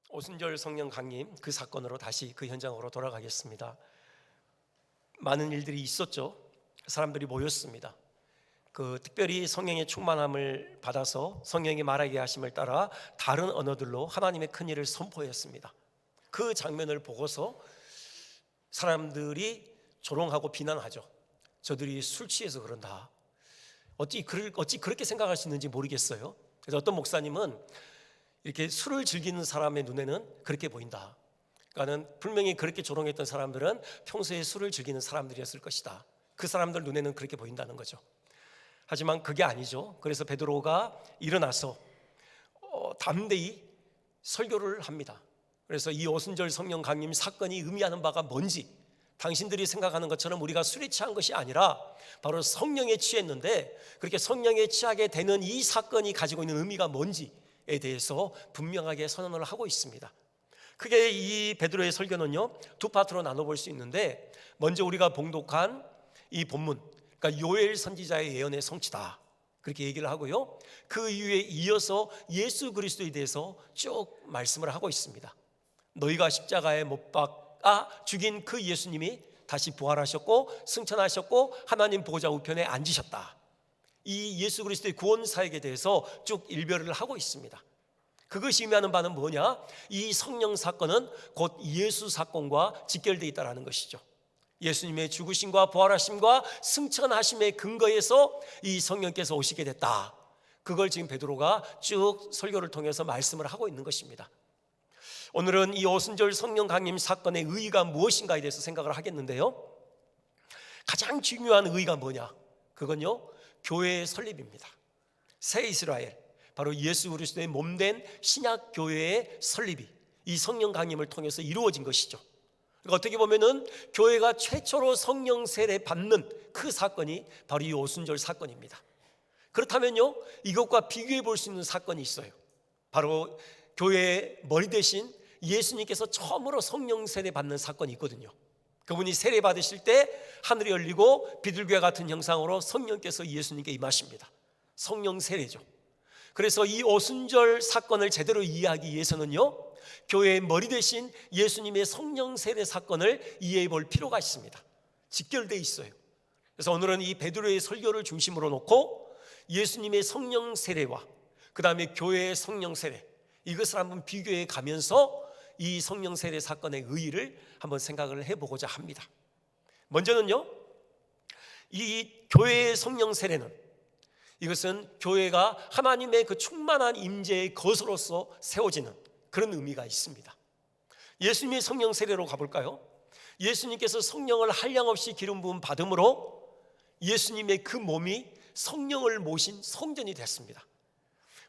오순절 성령 강림 그 사건으로 다시 그 현장으로 돌아가겠습니다. 많은 일들이 있었죠. 사람들이 모였습니다. 특별히 성령의 충만함을 받아서 성령이 말하게 하심을 따라 다른 언어들로 하나님의 큰 일을 선포했습니다. 그 장면을 보고서 사람들이 조롱하고 비난하죠. 저들이 술 취해서 그런다. 어찌 그렇게 생각할 수 있는지 모르겠어요. 그래서 어떤 목사님은 이렇게 술을 즐기는 사람의 눈에는 그렇게 보인다. 그러니까는 분명히 그렇게 조롱했던 사람들은 평소에 술을 즐기는 사람들이었을 것이다. 그 사람들 눈에는 그렇게 보인다는 거죠. 하지만 그게 아니죠. 그래서 베드로가 일어나서 담대히 설교를 합니다. 그래서 이 오순절 성령 강림 사건이 의미하는 바가 뭔지, 당신들이 생각하는 것처럼 우리가 술에 취한 것이 아니라 바로 성령에 취했는데 그렇게 성령에 취하게 되는 이 사건이 가지고 있는 의미가 뭔지에 대해서 분명하게 선언을 하고 있습니다. 크게 이 베드로의 설교는요, 두 파트로 나눠볼 수 있는데, 먼저 우리가 봉독한 이 본문, 그러니까 요엘 선지자의 예언의 성취다, 그렇게 얘기를 하고요, 그 이후에 이어서 예수 그리스도에 대해서 쭉 말씀을 하고 있습니다. 너희가 십자가에 못 박아 죽인 그 예수님이 다시 부활하셨고 승천하셨고 하나님 보좌 우편에 앉으셨다. 이 예수 그리스도의 구원 사역에 대해서 쭉 일별을 하고 있습니다. 그것이 의미하는 바는 뭐냐? 이 성령 사건은 곧 예수 사건과 직결되어 있다는 것이죠. 예수님의 죽으심과 부활하심과 승천하심의 근거에서 이 성령께서 오시게 됐다. 그걸 지금 베드로가 쭉 설교를 통해서 말씀을 하고 있는 것입니다. 오늘은 이 오순절 성령 강림 사건의 의의가 무엇인가에 대해서 생각을 하겠는데요, 가장 중요한 의의가 뭐냐? 그건요, 교회의 설립입니다. 새 이스라엘, 바로 예수 그리스도의 몸된 신약 교회의 설립이 이 성령 강림을 통해서 이루어진 것이죠. 그러니까 어떻게 보면은 교회가 최초로 성령 세례 받는 그 사건이 바로 이 오순절 사건입니다. 그렇다면요, 이것과 비교해 볼 수 있는 사건이 있어요. 바로 교회의 머리 대신 예수님께서 처음으로 성령 세례 받는 사건이 있거든요. 그분이 세례 받으실 때 하늘이 열리고 비둘기와 같은 형상으로 성령께서 예수님께 임하십니다. 성령 세례죠. 그래서 이 오순절 사건을 제대로 이해하기 위해서는요, 교회의 머리 대신 예수님의 성령 세례 사건을 이해해 볼 필요가 있습니다. 직결되어 있어요. 그래서 오늘은 이 베드로의 설교를 중심으로 놓고 예수님의 성령 세례와 그 다음에 교회의 성령 세례, 이것을 한번 비교해 가면서 이 성령 세례 사건의 의의를 한번 생각을 해보고자 합니다. 먼저는요, 이 교회의 성령 세례는, 이것은 교회가 하나님의 그 충만한 임재의 것으로서 세워지는 그런 의미가 있습니다. 예수님의 성령 세례로 가볼까요? 예수님께서 성령을 한량없이 기름 부음 받음으로 예수님의 그 몸이 성령을 모신 성전이 됐습니다.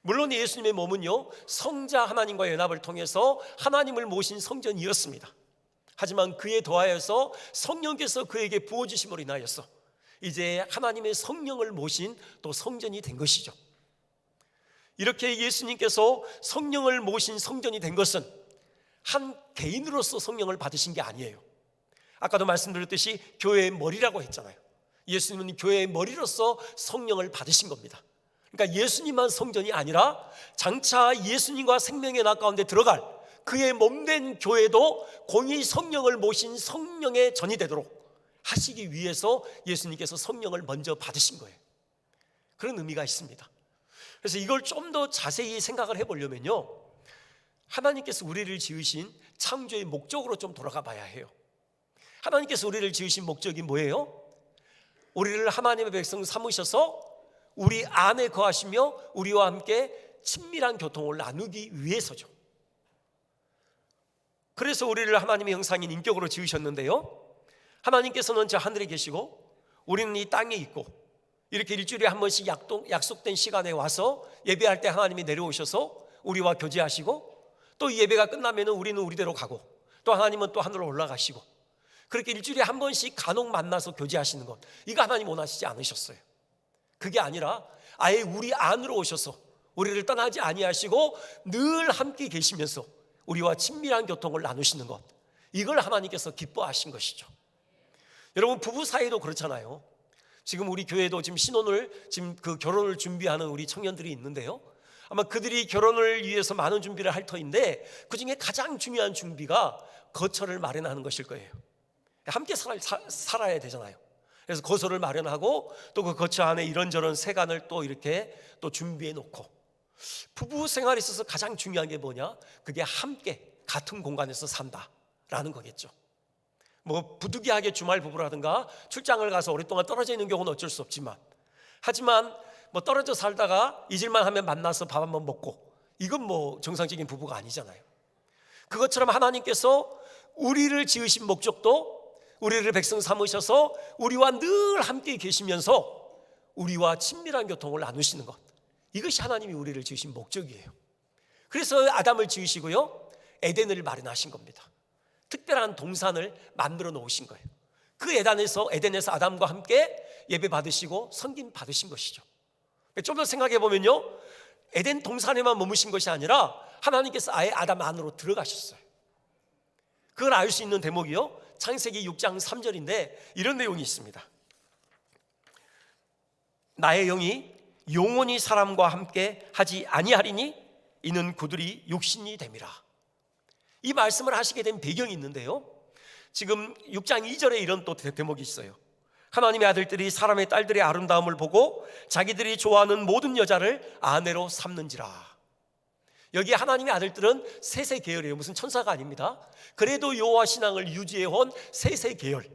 물론 예수님의 몸은요, 성자 하나님과의 연합을 통해서 하나님을 모신 성전이었습니다. 하지만 그에 더하여서 성령께서 그에게 부어주심으로 인하여서 이제 하나님의 성령을 모신 또 성전이 된 것이죠. 이렇게 예수님께서 성령을 모신 성전이 된 것은 한 개인으로서 성령을 받으신 게 아니에요. 아까도 말씀드렸듯이 교회의 머리라고 했잖아요. 예수님은 교회의 머리로서 성령을 받으신 겁니다. 그러니까 예수님만 성전이 아니라 장차 예수님과 생명의 나 가운데 들어갈 그의 몸된 교회도 공의 성령을 모신 성령의 전이 되도록 하시기 위해서 예수님께서 성령을 먼저 받으신 거예요. 그런 의미가 있습니다. 그래서 이걸 좀 더 자세히 생각을 해보려면요, 하나님께서 우리를 지으신 창조의 목적으로 좀 돌아가 봐야 해요. 하나님께서 우리를 지으신 목적이 뭐예요? 우리를 하나님의 백성 삼으셔서 우리 안에 거하시며 우리와 함께 친밀한 교통을 나누기 위해서죠. 그래서 우리를 하나님의 형상인 인격으로 지으셨는데요, 하나님께서는 저 하늘에 계시고 우리는 이 땅에 있고, 이렇게 일주일에 한 번씩 약속된 시간에 와서 예배할 때 하나님이 내려오셔서 우리와 교제하시고, 또 예배가 끝나면 우리는 우리대로 가고, 또 하나님은 또 하늘로 올라가시고, 그렇게 일주일에 한 번씩 간혹 만나서 교제하시는 것, 이거 하나님 원하시지 않으셨어요. 그게 아니라 아예 우리 안으로 오셔서 우리를 떠나지 아니하시고 늘 함께 계시면서 우리와 친밀한 교통을 나누시는 것, 이걸 하나님께서 기뻐하신 것이죠. 여러분, 부부 사이도 그렇잖아요. 지금 우리 교회도 지금 신혼을, 지금 그 결혼을 준비하는 우리 청년들이 있는데요, 아마 그들이 결혼을 위해서 많은 준비를 할 터인데 그 중에 가장 중요한 준비가 거처를 마련하는 것일 거예요. 함께 살아야 되잖아요. 그래서 거처를 마련하고 또 그 거처 안에 이런저런 세간을 또 이렇게 또 준비해 놓고, 부부 생활에 있어서 가장 중요한 게 뭐냐? 그게 함께 같은 공간에서 산다라는 거겠죠. 뭐 부득이하게 주말 부부라든가 출장을 가서 오랫동안 떨어져 있는 경우는 어쩔 수 없지만, 하지만 뭐 떨어져 살다가 잊을만 하면 만나서 밥 한번 먹고, 이건 뭐 정상적인 부부가 아니잖아요. 그것처럼 하나님께서 우리를 지으신 목적도 우리를 백성 삼으셔서 우리와 늘 함께 계시면서 우리와 친밀한 교통을 나누시는 것, 이것이 하나님이 우리를 지으신 목적이에요. 그래서 아담을 지으시고요, 에덴을 마련하신 겁니다. 특별한 동산을 만들어 놓으신 거예요. 그 에덴에서 아담과 함께 예배 받으시고 섬김 받으신 것이죠. 좀 더 생각해 보면요, 에덴 동산에만 머무신 것이 아니라 하나님께서 아예 아담 안으로 들어가셨어요. 그걸 알 수 있는 대목이요, 창세기 6장 3절인데 이런 내용이 있습니다. 나의 영이 영원히 사람과 함께 하지 아니하리니 이는 그들이 육신이 됨이라. 이 말씀을 하시게 된 배경이 있는데요, 지금 6장 2절에 이런 또 대목이 있어요. 하나님의 아들들이 사람의 딸들의 아름다움을 보고 자기들이 좋아하는 모든 여자를 아내로 삼는지라. 여기 하나님의 아들들은 셋의 계열이에요. 무슨 천사가 아닙니다. 그래도 여호와 신앙을 유지해온 셋의 계열,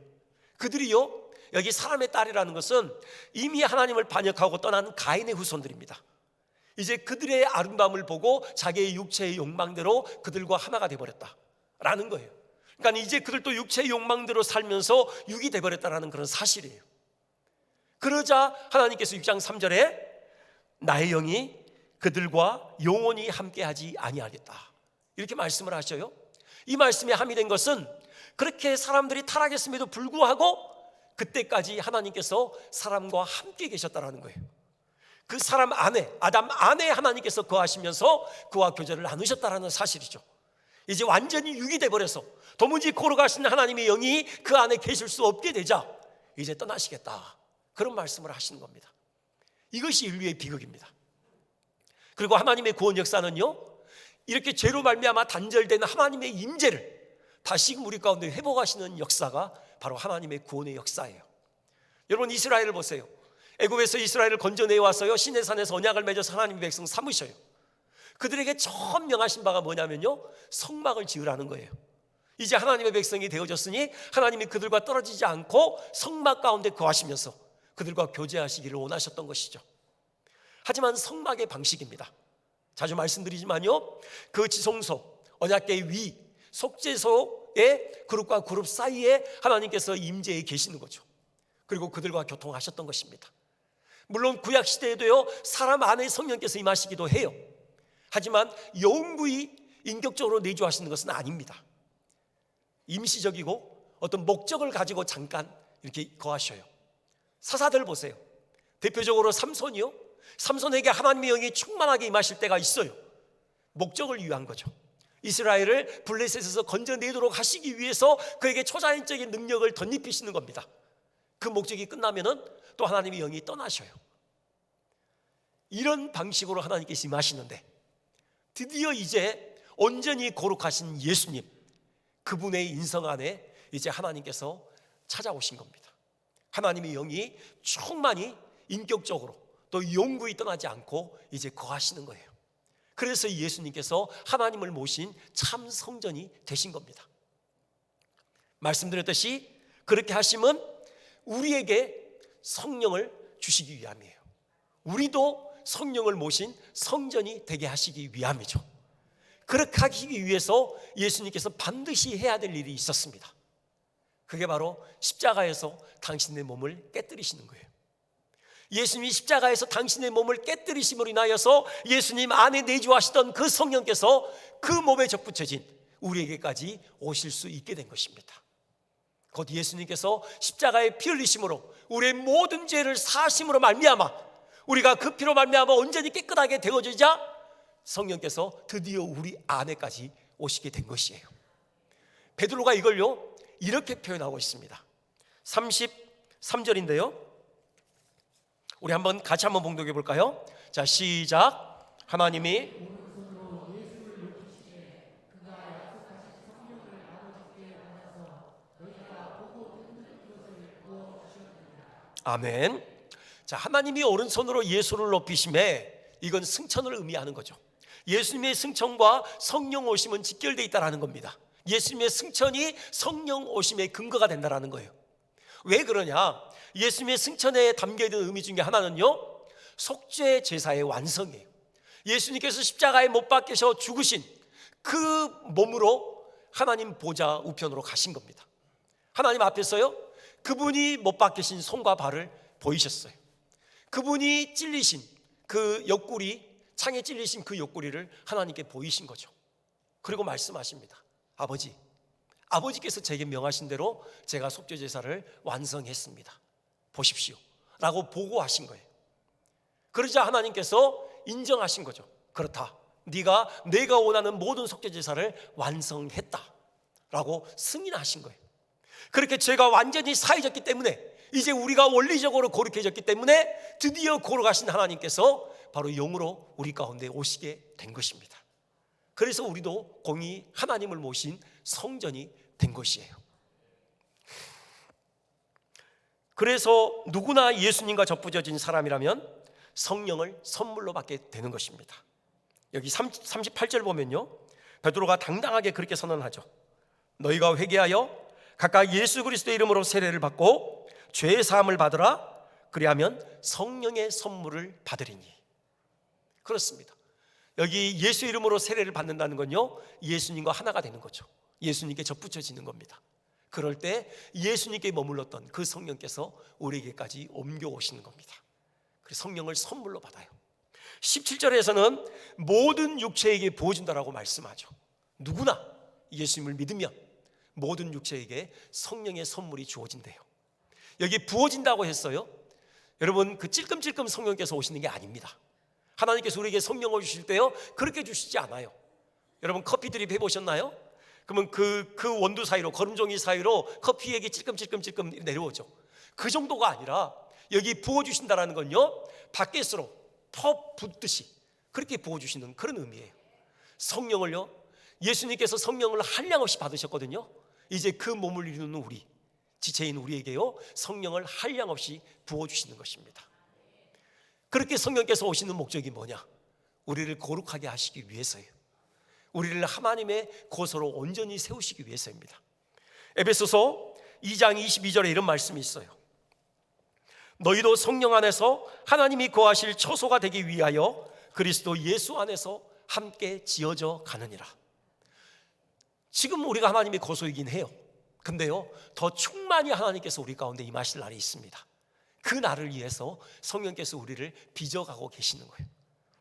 그들이요, 여기 사람의 딸이라는 것은 이미 하나님을 반역하고 떠난 가인의 후손들입니다. 이제 그들의 아름다움을 보고 자기의 육체의 욕망대로 그들과 하나가 되어버렸다라는 거예요. 그러니까 이제 그들도 육체의 욕망대로 살면서 육이 되어버렸다는 그런 사실이에요. 그러자 하나님께서 6장 3절에 나의 영이 그들과 영원히 함께하지 아니하겠다, 이렇게 말씀을 하셔요. 이 말씀이 함이 된 것은 그렇게 사람들이 타락했음에도 불구하고 그때까지 하나님께서 사람과 함께 계셨다는 거예요. 그 사람 안에, 아담 안에 하나님께서 거하시면서 그와 교제를 나누셨다는 사실이죠. 이제 완전히 육이 돼버려서 도무지 걸어가시는 하나님의 영이 그 안에 계실 수 없게 되자 이제 떠나시겠다, 그런 말씀을 하시는 겁니다. 이것이 인류의 비극입니다. 그리고 하나님의 구원 역사는요, 이렇게 죄로 말미암아 단절된 하나님의 임재를 다시금 우리 가운데 회복하시는 역사가 바로 하나님의 구원의 역사예요. 여러분, 이스라엘을 보세요. 애굽에서 이스라엘을 건져내와서요, 시내산에서 언약을 맺어서 하나님의 백성 삼으셔요. 그들에게 처음 명하신 바가 뭐냐면요, 성막을 지으라는 거예요. 이제 하나님의 백성이 되어졌으니 하나님이 그들과 떨어지지 않고 성막 가운데 거하시면서 그들과 교제하시기를 원하셨던 것이죠. 하지만 성막의 방식입니다. 자주 말씀드리지만요, 그 지성소, 언약궤 위, 속죄소의 그룹과 그룹 사이에 하나님께서 임재해 계시는 거죠. 그리고 그들과 교통하셨던 것입니다. 물론 구약 시대에도요, 사람 안에 성령께서 임하시기도 해요. 하지만 영구히 인격적으로 내주하시는 것은 아닙니다. 임시적이고 어떤 목적을 가지고 잠깐 이렇게 거하셔요. 사사들 보세요. 대표적으로 삼손이요, 삼손에게 하나님의 영이 충만하게 임하실 때가 있어요. 목적을 위한 거죠. 이스라엘을 블레셋에서 건져내도록 하시기 위해서 그에게 초자연적인 능력을 덧입히시는 겁니다. 그 목적이 끝나면은 또 하나님의 영이 떠나셔요. 이런 방식으로 하나님께서 임하시는데 드디어 이제 온전히 거룩하신 예수님, 그분의 인성 안에 이제 하나님께서 찾아오신 겁니다. 하나님의 영이 충만히 인격적으로 또 영구히 떠나지 않고 이제 거하시는 거예요. 그래서 예수님께서 하나님을 모신 참 성전이 되신 겁니다. 말씀드렸듯이 그렇게 하심은 우리에게 성령을 주시기 위함이에요. 우리도 성령을 모신 성전이 되게 하시기 위함이죠. 그렇게 하기 위해서 예수님께서 반드시 해야 될 일이 있었습니다. 그게 바로 십자가에서 당신의 몸을 깨뜨리시는 거예요. 예수님이 십자가에서 당신의 몸을 깨뜨리심으로 인하여서 예수님 안에 내주하시던 그 성령께서 그 몸에 접붙여진 우리에게까지 오실 수 있게 된 것입니다. 곧 예수님께서 십자가에 피 흘리심으로 우리의 모든 죄를 사하심으로 말미암아 우리가 그 피로 말미암아 온전히 깨끗하게 되어지자 성령께서 드디어 우리 안에까지 오시게 된 것이에요. 베드로가 이걸요 이렇게 표현하고 있습니다. 33절인데요, 우리 같이 한번 봉독해 볼까요? 자, 시작. 하나님이 아멘. 자, 하나님이 오른손으로 예수를 높이심에 이건 승천을 의미하는 거죠. 예수님의 승천과 성령 오심은 직결되어 있다는 겁니다. 예수님의 승천이 성령 오심의 근거가 된다는 거예요. 왜 그러냐? 예수님의 승천에 담겨있는 의미 중에 하나는요, 속죄 제사의 완성이에요. 예수님께서 십자가에 못 박히셔 죽으신 그 몸으로 하나님 보좌 우편으로 가신 겁니다. 하나님 앞에서요, 그분이 못 박히신 손과 발을 보이셨어요. 그분이 찔리신 그 옆구리, 창에 찔리신 그 옆구리를 하나님께 보이신 거죠. 그리고 말씀하십니다. 아버지께서 제게 명하신 대로 제가 속죄 제사를 완성했습니다. 보십시오 라고 보고하신 거예요. 그러자 하나님께서 인정하신 거죠. 그렇다, 내가 원하는 모든 속죄 제사를 완성했다 라고 승인하신 거예요. 그렇게 죄가 완전히 사해졌기 때문에, 이제 우리가 원리적으로 거룩해졌기 때문에 드디어 거룩하신 하나님께서 바로 영으로 우리 가운데 오시게 된 것입니다. 그래서 우리도 공히 하나님을 모신 성전이 된 것이에요. 그래서 누구나 예수님과 접부져진 사람이라면 성령을 선물로 받게 되는 것입니다. 여기 38절 보면요, 베드로가 당당하게 그렇게 선언하죠. 너희가 회개하여 각각 예수 그리스도의 이름으로 세례를 받고 죄의 사함을 받으라. 그리하면 성령의 선물을 받으리니. 그렇습니다. 여기 예수 이름으로 세례를 받는다는 건요, 예수님과 하나가 되는 거죠. 예수님께 접붙여지는 겁니다. 그럴 때 예수님께 머물렀던 그 성령께서 우리에게까지 옮겨오시는 겁니다. 그래서 성령을 선물로 받아요. 17절에서는 모든 육체에게 부어준다라고 말씀하죠. 누구나 예수님을 믿으면 모든 육체에게 성령의 선물이 주어진대요. 여기 부어진다고 했어요. 여러분, 그 찔끔찔끔 성령께서 오시는 게 아닙니다. 하나님께서 우리에게 성령을 주실 때요, 그렇게 주시지 않아요. 여러분, 커피 드립 해보셨나요? 그러면 그 원두 사이로, 거름종이 사이로 커피액이 찔끔찔끔 내려오죠. 그 정도가 아니라 여기 부어주신다는 건요, 밖에서로 퍼 붓듯이 그렇게 부어주시는 그런 의미예요. 성령을요, 예수님께서 성령을 한량없이 받으셨거든요. 이제 그 몸을 이루는 우리, 지체인 우리에게요, 성령을 한량없이 부어주시는 것입니다. 그렇게 성령께서 오시는 목적이 뭐냐? 우리를 거룩하게 하시기 위해서예요. 우리를 하나님의 거소로 온전히 세우시기 위해서입니다. 에베소서 2장 22절에 이런 말씀이 있어요. 너희도 성령 안에서 하나님이 거하실 처소가 되기 위하여 그리스도 예수 안에서 함께 지어져 가느니라. 지금 우리가 하나님의 거소이긴 해요. 근데요, 더 충만히 하나님께서 우리 가운데 임하실 날이 있습니다. 그 날을 위해서 성령께서 우리를 빚어가고 계시는 거예요.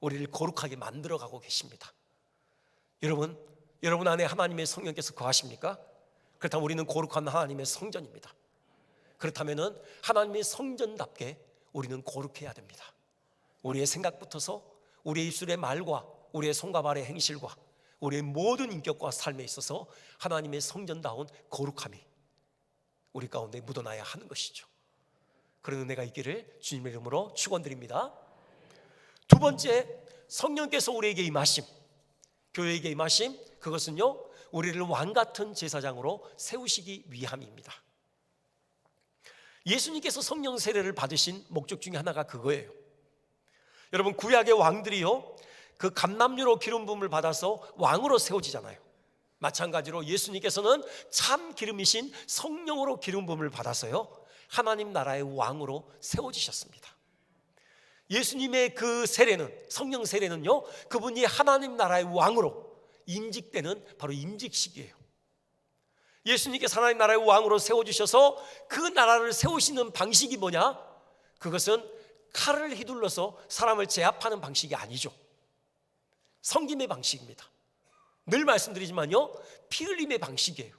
우리를 거룩하게 만들어가고 계십니다. 여러분 안에 하나님의 성령께서 거하십니까? 그렇다면 우리는 거룩한 하나님의 성전입니다. 그렇다면 하나님의 성전답게 우리는 거룩해야 됩니다. 우리의 생각부터서 우리의 입술의 말과 우리의 손과 발의 행실과 우리의 모든 인격과 삶에 있어서 하나님의 성전다운 거룩함이 우리 가운데 묻어나야 하는 것이죠. 그런 은혜가 있기를 주님의 이름으로 축원드립니다. 두 번째, 성령께서 우리에게 임하심, 교회에게 임하심, 그것은요, 우리를 왕같은 제사장으로 세우시기 위함입니다. 예수님께서 성령 세례를 받으신 목적 중에 하나가 그거예요. 여러분, 구약의 왕들이요, 그 감람유로 기름 부음을 받아서 왕으로 세워지잖아요. 마찬가지로 예수님께서는 참 기름이신 성령으로 기름 부음을 받아서요, 하나님 나라의 왕으로 세워지셨습니다. 예수님의 그 세례는, 성령 세례는요, 그분이 하나님 나라의 왕으로 임직되는 바로 임직식이에요. 예수님께서 하나님 나라의 왕으로 세워주셔서 그 나라를 세우시는 방식이 뭐냐? 그것은 칼을 휘둘러서 사람을 제압하는 방식이 아니죠. 섬김의 방식입니다. 늘 말씀드리지만요, 피 흘림의 방식이에요.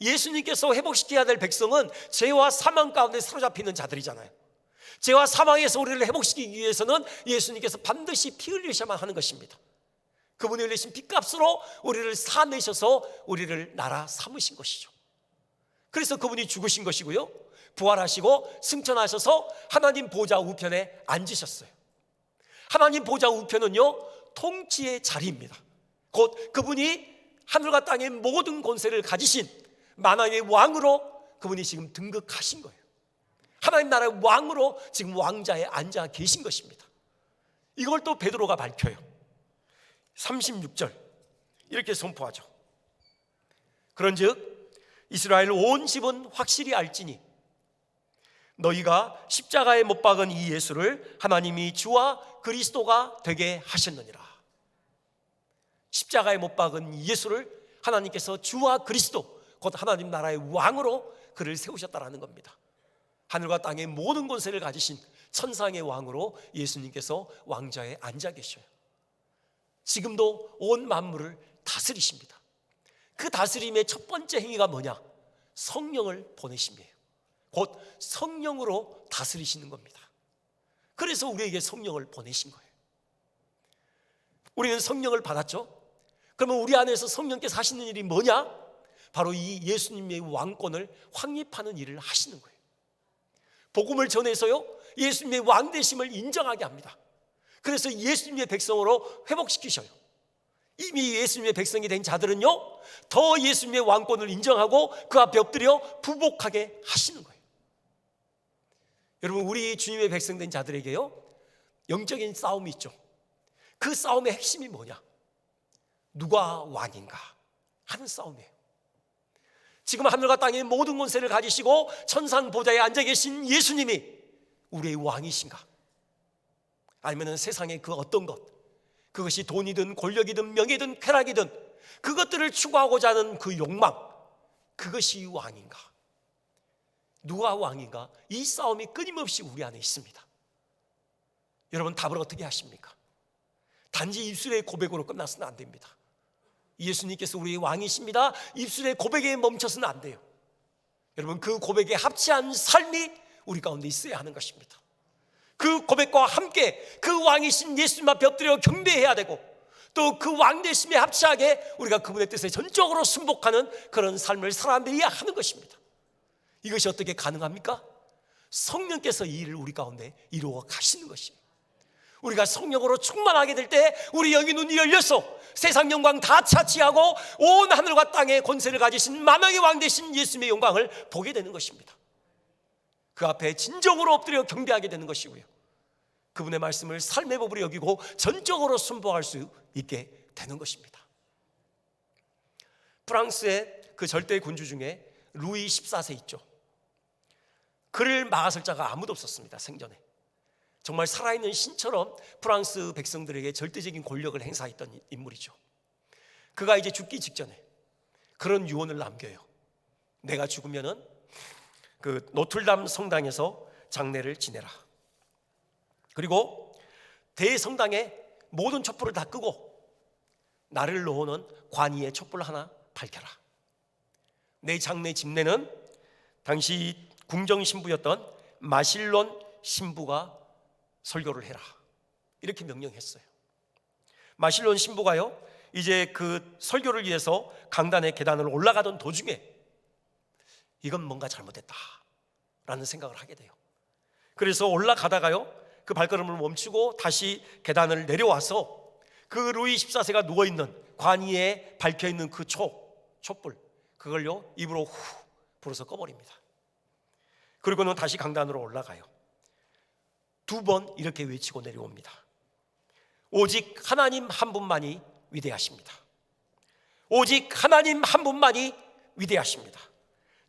예수님께서 회복시켜야 될 백성은 죄와 사망 가운데 사로잡히는 자들이잖아요. 죄와 사망에서 우리를 회복시키기 위해서는 예수님께서 반드시 피 흘리셔야만 하는 것입니다. 그분이 흘리신 피값으로 우리를 사내셔서 우리를 나라 삼으신 것이죠. 그래서 그분이 죽으신 것이고요, 부활하시고 승천하셔서 하나님 보좌 우편에 앉으셨어요. 하나님 보좌 우편은요, 통치의 자리입니다. 곧 그분이 하늘과 땅의 모든 권세를 가지신 만왕의 왕으로 그분이 지금 등극하신 거예요. 하나님 나라의 왕으로 지금 왕자에 앉아 계신 것입니다. 이걸 또 베드로가 밝혀요. 36절 이렇게 선포하죠. 그런즉 이스라엘 온 집은 확실히 알지니 너희가 십자가에 못 박은 이 예수를 하나님이 주와 그리스도가 되게 하셨느니라. 십자가에 못 박은 이 예수를 하나님께서 주와 그리스도, 곧 하나님 나라의 왕으로 그를 세우셨다라는 겁니다. 하늘과 땅의 모든 권세를 가지신 천상의 왕으로 예수님께서 왕좌에 앉아 계셔요. 지금도 온 만물을 다스리십니다. 그 다스림의 첫 번째 행위가 뭐냐? 성령을 보내심이에요. 곧 성령으로 다스리시는 겁니다. 그래서 우리에게 성령을 보내신 거예요. 우리는 성령을 받았죠. 그러면 우리 안에서 성령께서 하시는 일이 뭐냐? 바로 이 예수님의 왕권을 확립하는 일을 하시는 거예요. 복음을 전해서요, 예수님의 왕되심을 인정하게 합니다. 그래서 예수님의 백성으로 회복시키셔요. 이미 예수님의 백성이 된 자들은요, 더 예수님의 왕권을 인정하고 그 앞에 엎드려 부복하게 하시는 거예요. 여러분, 우리 주님의 백성 된 자들에게요, 영적인 싸움이 있죠. 그 싸움의 핵심이 뭐냐? 누가 왕인가 하는 싸움이에요. 지금 하늘과 땅의 모든 권세를 가지시고 천상 보좌에 앉아 계신 예수님이 우리의 왕이신가? 아니면 세상의 그 어떤 것, 그것이 돈이든 권력이든 명예든 쾌락이든 그것들을 추구하고자 하는 그 욕망, 그것이 왕인가? 누가 왕인가? 이 싸움이 끊임없이 우리 안에 있습니다. 여러분, 답을 어떻게 하십니까? 단지 입술의 고백으로 끝나서는 안 됩니다. 예수님께서 우리의 왕이십니다, 입술의 고백에 멈춰서는 안 돼요. 여러분, 그 고백에 합치한 삶이 우리 가운데 있어야 하는 것입니다. 그 고백과 함께 그 왕이신 예수님 앞에 엎드려 경배해야 되고, 또 그 왕되심에 합치하게 우리가 그분의 뜻에 전적으로 순복하는 그런 삶을 살아내야 하는 것입니다. 이것이 어떻게 가능합니까? 성령께서 이 일을 우리 가운데 이루어 가시는 것입니다. 우리가 성령으로 충만하게 될 때 우리 영의 눈이 열려서 세상 영광 다 차치하고 온 하늘과 땅의 권세를 가지신 만왕의 왕 되신 예수님의 영광을 보게 되는 것입니다. 그 앞에 진정으로 엎드려 경배하게 되는 것이고요, 그분의 말씀을 삶의 법으로 여기고 전적으로 순종할 수 있게 되는 것입니다. 프랑스의 그 절대 군주 중에 루이 14세 있죠. 그를 막아설 자가 아무도 없었습니다. 생전에 정말 살아있는 신처럼 프랑스 백성들에게 절대적인 권력을 행사했던 인물이죠. 그가 이제 죽기 직전에 그런 유언을 남겨요. 내가 죽으면은 그 노틀담 성당에서 장례를 지내라. 그리고 대성당에 모든 촛불을 다 끄고 나를 넣어놓은 관이의 촛불 하나 밝혀라. 내 장례 집례는 당시 궁정 신부였던 마실론 신부가 설교를 해라, 이렇게 명령했어요. 마실론 신부가요, 이제 그 설교를 위해서 강단의 계단을 올라가던 도중에 이건 뭔가 잘못됐다라는 생각을 하게 돼요. 그래서 올라가다가요, 그 발걸음을 멈추고 다시 계단을 내려와서 그 루이 14세가 누워있는 관이에 밝혀있는 그 촛불, 그걸요 입으로 후 불어서 꺼버립니다. 그리고는 다시 강단으로 올라가요. 2번 이렇게 외치고 내려옵니다. 오직 하나님 한 분만이 위대하십니다. 오직 하나님 한 분만이 위대하십니다.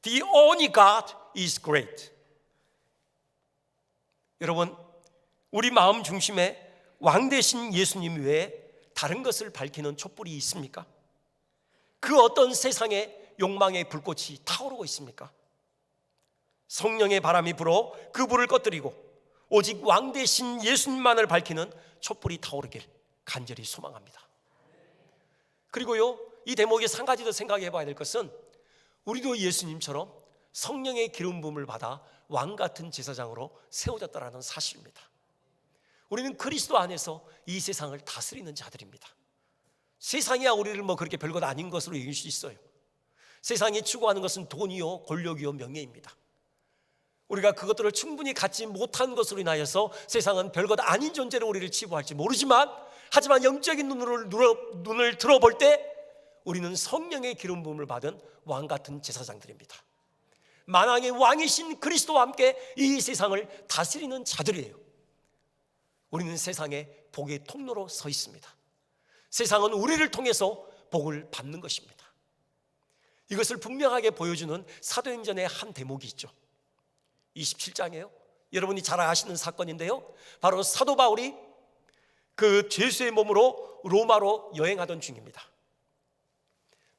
The only God is great. 여러분, 우리 마음 중심에 왕 되신 예수님 외에 다른 것을 밝히는 촛불이 있습니까? 그 어떤 세상의 욕망의 불꽃이 타오르고 있습니까? 성령의 바람이 불어 그 불을 꺼뜨리고 오직 왕 되신 예수님만을 밝히는 촛불이 타오르길 간절히 소망합니다. 그리고요, 이 대목에서 한 가지 더 생각해 봐야 될 것은 우리도 예수님처럼 성령의 기름 부음을 받아 왕 같은 제사장으로 세워졌다라는 사실입니다. 우리는 그리스도 안에서 이 세상을 다스리는 자들입니다. 세상이야 우리를 뭐 그렇게 별것 아닌 것으로 여길 수 있어요. 세상이 추구하는 것은 돈이요, 권력이요, 명예입니다. 우리가 그것들을 충분히 갖지 못한 것으로 인하여서 세상은 별것 아닌 존재로 우리를 치부할지 모르지만, 하지만 영적인 눈을 들어볼 때 우리는 성령의 기름 부음을 받은 왕 같은 제사장들입니다. 만왕의 왕이신 그리스도와 함께 이 세상을 다스리는 자들이에요. 우리는 세상에 복의 통로로 서 있습니다. 세상은 우리를 통해서 복을 받는 것입니다. 이것을 분명하게 보여주는 사도행전의 한 대목이 있죠. 27장이에요. 여러분이 잘 아시는 사건인데요, 바로 사도 바울이 그 죄수의 몸으로 로마로 여행하던 중입니다.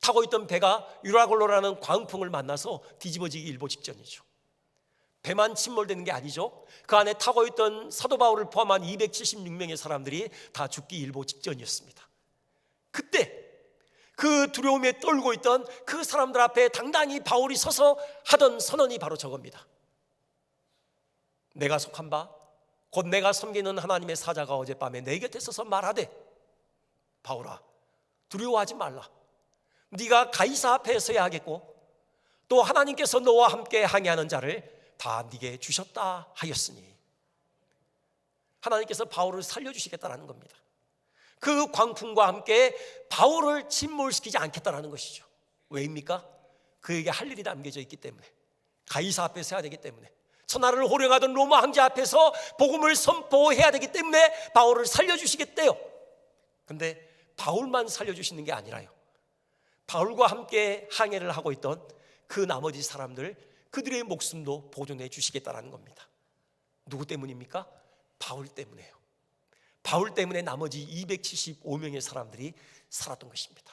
타고 있던 배가 유라굴로라는 광풍을 만나서 뒤집어지기 일보 직전이죠. 배만 침몰되는 게 아니죠. 그 안에 타고 있던 사도 바울을 포함한 276명의 사람들이 다 죽기 일보 직전이었습니다. 그때 그 두려움에 떨고 있던 그 사람들 앞에 당당히 바울이 서서 하던 선언이 바로 저겁니다. 내가 속한 바 곧 내가 섬기는 하나님의 사자가 어젯밤에 내 곁에 서서 말하되, 바울아, 두려워하지 말라. 네가 가이사 앞에 서야 하겠고 또 하나님께서 너와 함께 항해하는 자를 다 네게 주셨다 하였으니, 하나님께서 바울을 살려주시겠다라는 겁니다. 그 광풍과 함께 바울을 침몰시키지 않겠다라는 것이죠. 왜입니까? 그에게 할 일이 남겨져 있기 때문에, 가이사 앞에 서야 되기 때문에, 천하를 호령하던 로마 황제 앞에서 복음을 선포해야 되기 때문에 바울을 살려주시겠대요. 근데 바울만 살려주시는 게 아니라요, 바울과 함께 항해를 하고 있던 그 나머지 사람들, 그들의 목숨도 보존해 주시겠다라는 겁니다. 누구 때문입니까? 바울 때문에요. 바울 때문에 나머지 275명의 사람들이 살았던 것입니다.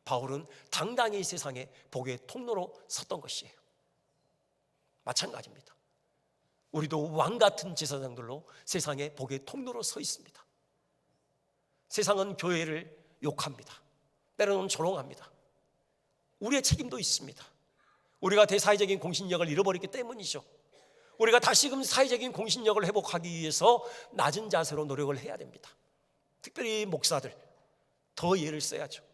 바울은 당당히 세상에 복의 통로로 섰던 것이에요. 마찬가지입니다. 우리도 왕 같은 제사장들로 세상에 복의 통로로 서 있습니다. 세상은 교회를 욕합니다. 때로는 조롱합니다. 우리의 책임도 있습니다. 우리가 대사회적인 공신력을 잃어버렸기 때문이죠. 우리가 다시금 사회적인 공신력을 회복하기 위해서 낮은 자세로 노력을 해야 됩니다. 특별히 목사들 더 예를 써야죠.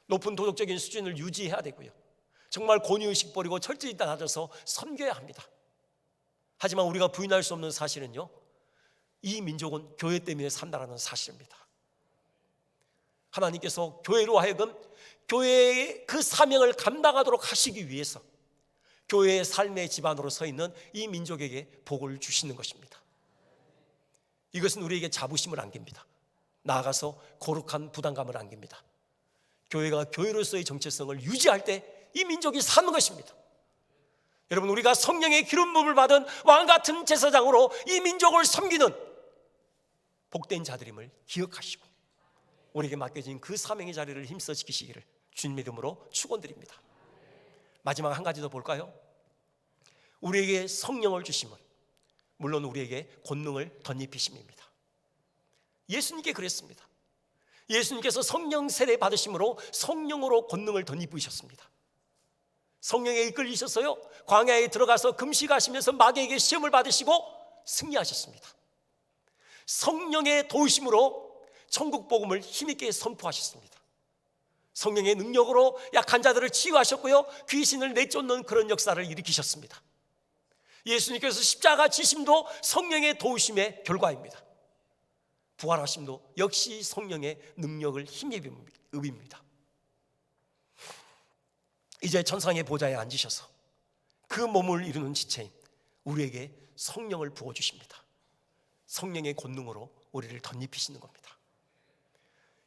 높은 도덕적인 수준을 유지해야 되고요, 정말 권위의식 버리고 철저히 낮아서 섬겨야 합니다. 하지만 우리가 부인할 수 없는 사실은요, 이 민족은 교회 때문에 산다라는 사실입니다. 하나님께서 교회로 하여금 교회의 그 사명을 감당하도록 하시기 위해서 교회의 삶의 기반으로 서 있는 이 민족에게 복을 주시는 것입니다. 이것은 우리에게 자부심을 안깁니다. 나아가서 거룩한 부담감을 안깁니다. 교회가 교회로서의 정체성을 유지할 때 이 민족이 사는 것입니다. 여러분, 우리가 성령의 기름 부음을 받은 왕같은 제사장으로 이 민족을 섬기는 복된 자들임을 기억하시고 우리에게 맡겨진 그 사명의 자리를 힘써 지키시기를 주님의 이름으로 축원드립니다. 마지막 한 가지 더 볼까요? 우리에게 성령을 주심은 물론 우리에게 권능을 덧입히심입니다. 예수님께 그랬습니다. 예수님께서 성령 세례 받으심으로 성령으로 권능을 덧입으셨습니다. 성령에 이끌리셔서요, 광야에 들어가서 금식하시면서 마귀에게 시험을 받으시고 승리하셨습니다. 성령의 도우심으로 천국 복음을 힘있게 선포하셨습니다. 성령의 능력으로 약한 자들을 치유하셨고요, 귀신을 내쫓는 그런 역사를 일으키셨습니다. 예수님께서 십자가 지심도 성령의 도우심의 결과입니다. 부활하심도 역시 성령의 능력을 힘입입니다. 이제 천상의 보좌에 앉으셔서 그 몸을 이루는 지체인 우리에게 성령을 부어주십니다. 성령의 권능으로 우리를 덧입히시는 겁니다.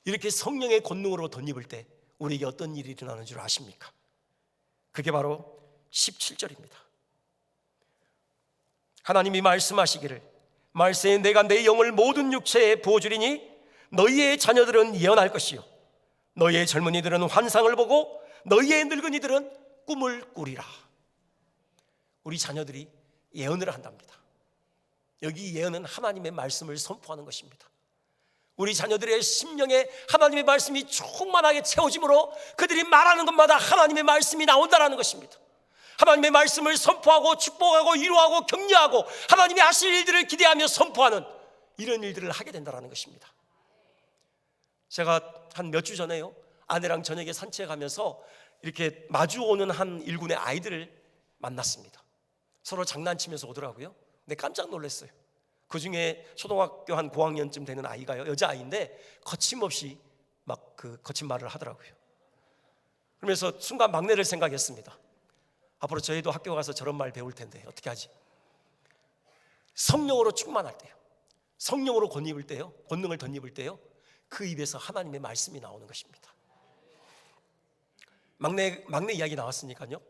이렇게 성령의 권능으로 덧입을 때 우리에게 어떤 일이 일어나는 줄 아십니까? 그게 바로 17절입니다. 하나님이 말씀하시기를, 말세에 내가 내 영을 모든 육체에 부어주리니 너희의 자녀들은 예언할 것이요 너희의 젊은이들은 환상을 보고 너희의 늙은이들은 꿈을 꾸리라. 우리 자녀들이 예언을 한답니다. 여기 예언은 하나님의 말씀을 선포하는 것입니다. 우리 자녀들의 심령에 하나님의 말씀이 충만하게 채워짐으로 그들이 말하는 것마다 하나님의 말씀이 나온다는 것입니다. 하나님의 말씀을 선포하고 축복하고 위로하고 격려하고 하나님이 하실 일들을 기대하며 선포하는 이런 일들을 하게 된다는 것입니다. 제가 한 몇 주 전에요, 아내랑 저녁에 산책하면서 이렇게 마주오는 한 일군의 아이들을 만났습니다. 서로 장난치면서 오더라고요. 근데 깜짝 놀랐어요. 그 중에 초등학교 한 고학년쯤 되는 아이가요, 여자아이인데 거침없이 막 그 거친 말을 하더라고요. 그러면서 순간 막내를 생각했습니다. 앞으로 저희도 학교 가서 저런 말 배울 텐데 어떻게 하지? 성령으로 충만할 때요, 성령으로 권능을 덧입을 때요, 그 입에서 하나님의 말씀이 나오는 것입니다. 막내 이야기 나왔으니까요.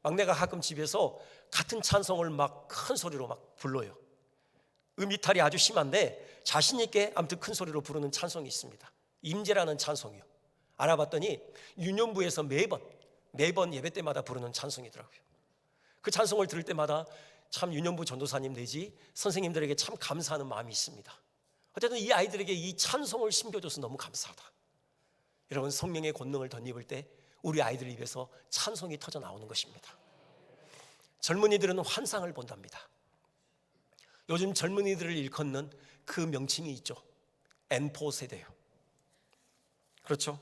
막내가 가끔 집에서 같은 찬송을 막 큰 소리로 막 불러요. 이탈이 아주 심한데 자신 있게 아무튼 큰 소리로 부르는 찬송이 있습니다. 임재라는 찬송이요. 알아봤더니 유년부에서 매번 예배 때마다 부르는 찬송이더라고요. 그 찬송을 들을 때마다 참 유년부 전도사님 내지 선생님들에게 참 감사하는 마음이 있습니다. 어쨌든 이 아이들에게 이 찬송을 심겨줘서 너무 감사하다. 여러분, 성령의 권능을 덧입을 때 우리 아이들 입에서 찬송이 터져 나오는 것입니다. 젊은이들은 환상을 본답니다. 요즘 젊은이들을 일컫는 그 명칭이 있죠. N4 세대요. 그렇죠?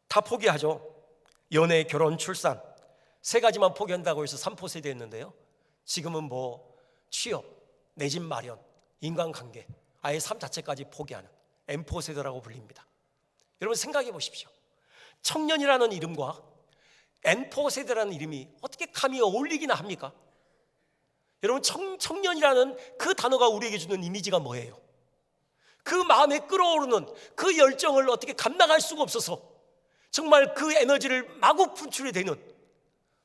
다 포기하죠. 연애, 결혼, 출산 세 가지만 포기한다고 해서 3포 세대였는데요, 지금은 취업, 내 집 마련, 인간관계, 아예 삶 자체까지 포기하는 M4 세대라고 불립니다. 여러분 생각해 보십시오. 청년이라는 이름과 N4 세대라는 이름이 어떻게 감히 어울리기나 합니까? 여러분, 청년이라는 그 단어가 우리에게 주는 이미지가 뭐예요? 그 마음에 끓어오르는 그 열정을 어떻게 감당할 수가 없어서 정말 그 에너지를 마구 분출이 되는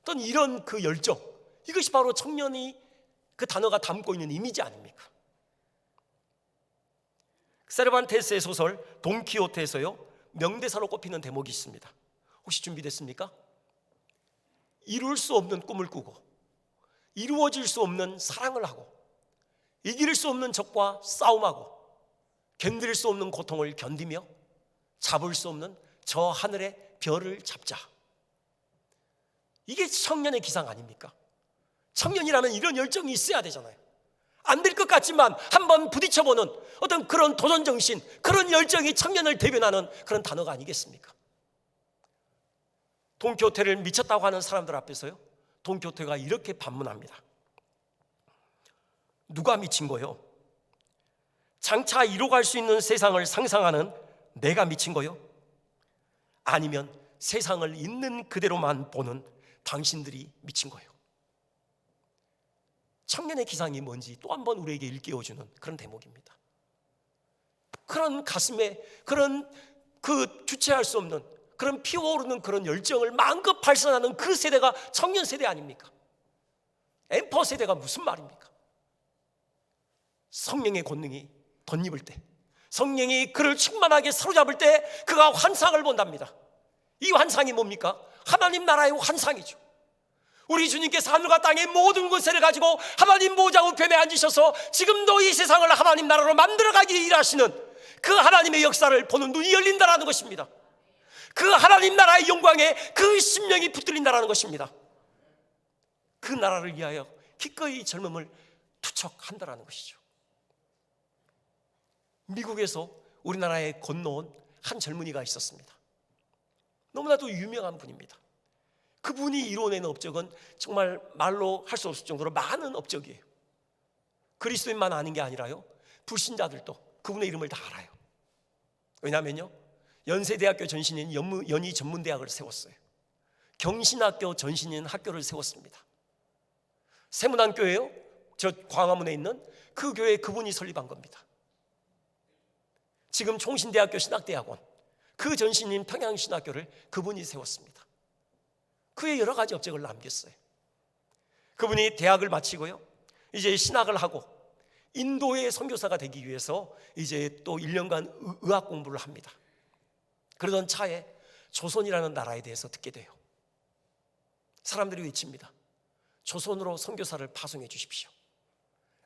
어떤 이런 그 열정, 이것이 바로 청년이 그 단어가 담고 있는 이미지 아닙니까? 세르반테스의 소설 돈키호테에서요, 명대사로 꼽히는 대목이 있습니다. 혹시 준비됐습니까? 이룰 수 없는 꿈을 꾸고 이루어질 수 없는 사랑을 하고 이길 수 없는 적과 싸움하고 견딜 수 없는 고통을 견디며 잡을 수 없는 저 하늘의 별을 잡자. 이게 청년의 기상 아닙니까? 청년이라는 이런 열정이 있어야 되잖아요. 안 될 것 같지만 한번 부딪혀보는 어떤 그런 도전정신, 그런 열정이 청년을 대변하는 그런 단어가 아니겠습니까? 돈키호테를 미쳤다고 하는 사람들 앞에서요, 돈키호테가 이렇게 반문합니다. 누가 미친 거요? 장차 이뤄갈 수 있는 세상을 상상하는 내가 미친 거요? 아니면 세상을 있는 그대로만 보는 당신들이 미친 거예요? 청년의 기상이 뭔지 또 한 번 우리에게 일깨워주는 그런 대목입니다. 그런 가슴에 그런 그 주체할 수 없는 그런 피어오르는 그런 열정을 마음껏 발산하는 그 세대가 청년 세대 아닙니까? 엠퍼 세대가 무슨 말입니까? 성령의 권능이 덧입을 때, 성령이 그를 충만하게 사로잡을 때 그가 환상을 본답니다. 이 환상이 뭡니까? 하나님 나라의 환상이죠. 우리 주님께서 하늘과 땅의 모든 권세를 가지고 하나님 보좌 우편에 앉으셔서 지금도 이 세상을 하나님 나라로 만들어가기 일하시는 그 하나님의 역사를 보는 눈이 열린다라는 것입니다. 그 하나님 나라의 영광에 그 심령이 붙들린다라는 것입니다. 그 나라를 위하여 기꺼이 젊음을 투척한다라는 것이죠. 미국에서 우리나라에 건너온 한 젊은이가 있었습니다. 너무나도 유명한 분입니다. 그분이 이뤄낸 업적은 정말 말로 할 수 없을 정도로 많은 업적이에요. 그리스도인만 아는 게 아니라요, 불신자들도 그분의 이름을 다 알아요. 왜냐하면요, 연세대학교 전신인 연희전문대학을 세웠어요. 경신학교 전신인 학교를 세웠습니다. 세문안교회요, 저 광화문에 있는 그 교회에 그분이 설립한 겁니다. 지금 총신대학교 신학대학원, 그 전신인 평양신학교를 그분이 세웠습니다. 그의 여러 가지 업적을 남겼어요. 그분이 대학을 마치고요, 이제 신학을 하고 인도의 선교사가 되기 위해서 이제 또 1년간 의학 공부를 합니다. 그러던 차에 조선이라는 나라에 대해서 듣게 돼요. 사람들이 외칩니다. 조선으로 선교사를 파송해 주십시오.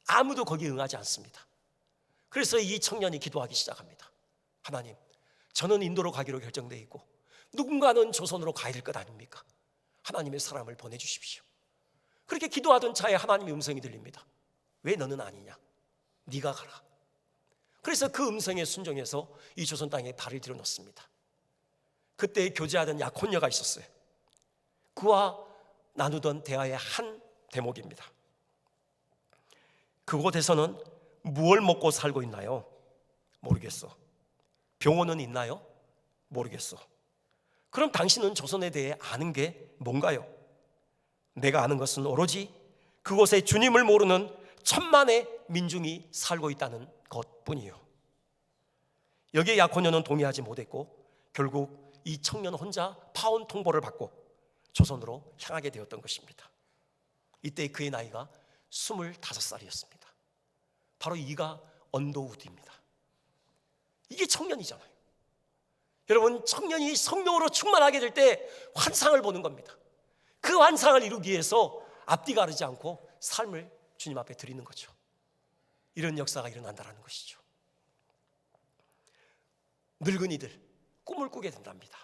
아무도 거기에 응하지 않습니다. 그래서 이 청년이 기도하기 시작합니다. 하나님, 저는 인도로 가기로 결정되어 있고 누군가는 조선으로 가야 될 것 아닙니까? 하나님의 사람을 보내주십시오. 그렇게 기도하던 차에 하나님의 음성이 들립니다. 왜 너는 아니냐? 네가 가라. 그래서 그 음성에 순종해서 이 조선 땅에 발을 들여놓습니다. 그때 교제하던 약혼녀가 있었어요. 그와 나누던 대화의 한 대목입니다. 그곳에서는 무엇을 먹고 살고 있나요? 모르겠어. 병원은 있나요? 모르겠어. 그럼 당신은 조선에 대해 아는 게 뭔가요? 내가 아는 것은 오로지 그곳에 주님을 모르는 천만의 민중이 살고 있다는 것뿐이요. 여기에 약혼녀는 동의하지 못했고 결국 이 청년 혼자 파혼 통보를 받고 조선으로 향하게 되었던 것입니다. 이때 그의 나이가 25살이었습니다. 바로 이가 언더우드입니다. 이게 청년이잖아요. 여러분, 청년이 성령으로 충만하게 될 때 환상을 보는 겁니다. 그 환상을 이루기 위해서 앞뒤 가르지 않고 삶을 주님 앞에 드리는 거죠. 이런 역사가 일어난다는 것이죠. 늙은이들 꿈을 꾸게 된답니다.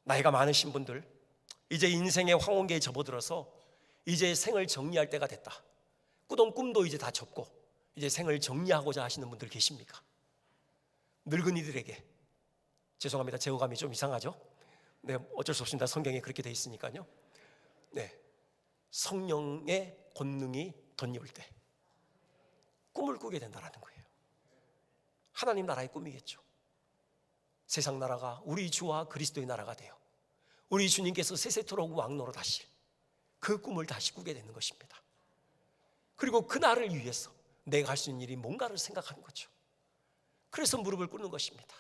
나이가 많으신 분들, 이제 인생의 황혼기에 접어들어서 이제 생을 정리할 때가 됐다. 꾸던 꿈도 이제 다 접고 이제 생을 정리하고자 하시는 분들 계십니까? 늙은이들에게, 죄송합니다, 제어감이 좀 이상하죠? 네, 어쩔 수 없습니다. 성경에 그렇게 돼 있으니까요. 네, 성령의 권능이 덧입을 때 꿈을 꾸게 된다는 거예요. 하나님 나라의 꿈이겠죠. 세상 나라가 우리 주와 그리스도의 나라가 되어 우리 주님께서 세세토록 왕노로 다실 그 꿈을 다시 꾸게 되는 것입니다. 그리고 그 날을 위해서 내가 할 수 있는 일이 뭔가를 생각하는 거죠. 그래서 무릎을 꿇는 것입니다.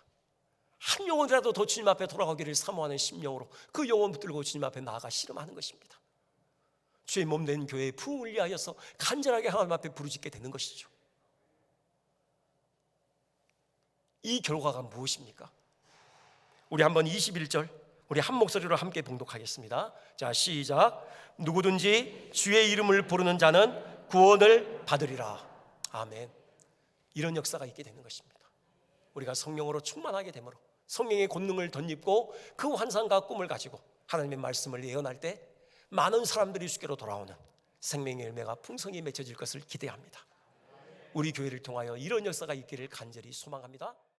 한 영혼이라도 더 주님 앞에 돌아가기를 사모하는 심령으로 그 영혼 붙들고 주님 앞에 나아가 씨름하는 것입니다. 주의 몸 된 교회의 부흥을 위하여서 간절하게 하나님 앞에 부르짖게 되는 것이죠. 이 결과가 무엇입니까? 우리 한번 21절 우리 한 목소리로 함께 봉독하겠습니다. 자, 시작. 누구든지 주의 이름을 부르는 자는 구원을 받으리라. 아멘. 이런 역사가 있게 되는 것입니다. 우리가 성령으로 충만하게 되므로 성령의 권능을 덧입고 그 환상과 꿈을 가지고 하나님의 말씀을 예언할 때 많은 사람들이 주께로 돌아오는 생명의 열매가 풍성히 맺혀질 것을 기대합니다. 우리 교회를 통하여 이런 역사가 있기를 간절히 소망합니다.